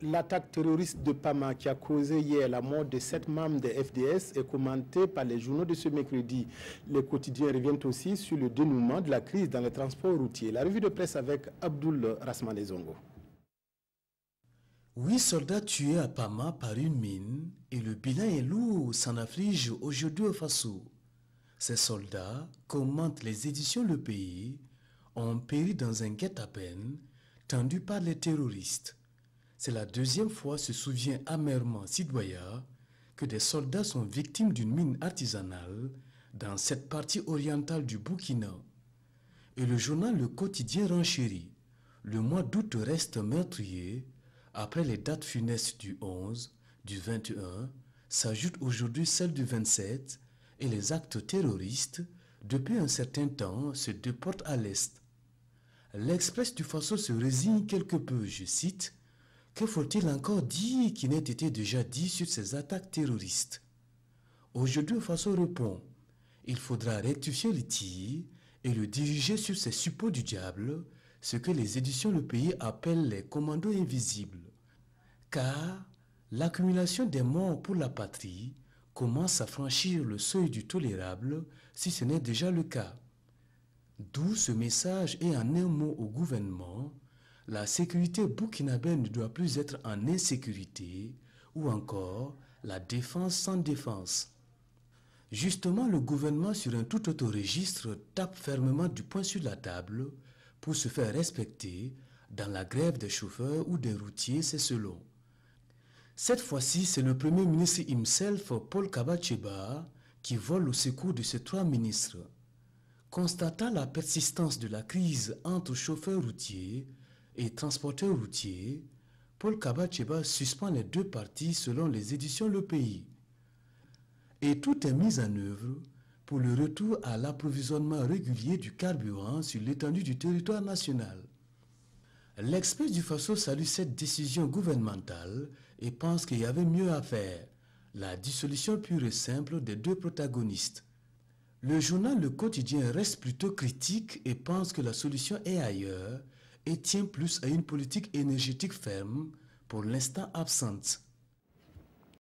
L'attaque terroriste de Pama qui a causé hier la mort de 7 membres de FDS est commentée par les journaux de ce mercredi. Les quotidiens reviennent aussi sur le dénouement de la crise dans les transports routiers. La revue de presse avec Abdoul Rasmane Zongo. 8 soldats tués à Pama par une mine et le bilan est lourd, s'en afflige aujourd'hui au Faso. Ces soldats, commentent les éditions Le Pays, ont péri dans un guet-apens tendu par les terroristes. C'est la deuxième fois, se souvient amèrement Sidwaya, que des soldats sont victimes d'une mine artisanale dans cette partie orientale du Burkina. Et le journal Le Quotidien renchérit. Le mois d'août reste meurtrier. Après les dates funestes du 11, du 21, s'ajoute aujourd'hui celle du 27 et les actes terroristes, depuis un certain temps, se déportent à l'Est. L'Express du Faso se résigne quelque peu, je cite, « Que faut-il encore dire qui n'ait été déjà dit sur ces attaques terroristes ?» Aujourd'hui, le Faso répond, « Il faudra rectifier le tir et le diriger sur ces suppôts du diable, ce que les éditions Le Pays appellent les commandos invisibles. Car l'accumulation des morts pour la patrie commence à franchir le seuil du tolérable, si ce n'est déjà le cas. D'où ce message et en un mot au gouvernement, la sécurité burkinabène ne doit plus être en insécurité ou encore la défense sans défense. Justement, le gouvernement sur un tout autre registre tape fermement du poing sur la table pour se faire respecter dans la grève des chauffeurs ou des routiers, c'est selon. Cette fois-ci, c'est le Premier ministre himself, Paul Kaba-Tcheba, qui vole au secours de ces 3 ministres. Constatant la persistance de la crise entre chauffeurs routiers et transporteurs routiers, Paul Kaba-Tcheba suspend les 2 parties selon les éditions Le Pays. Et tout est mis en œuvre pour le retour à l'approvisionnement régulier du carburant sur l'étendue du territoire national. L'Express du Faso salue cette décision gouvernementale et pense qu'il y avait mieux à faire, la dissolution pure et simple des 2 protagonistes. Le journal Le Quotidien reste plutôt critique et pense que la solution est ailleurs et tient plus à une politique énergétique ferme, pour l'instant absente.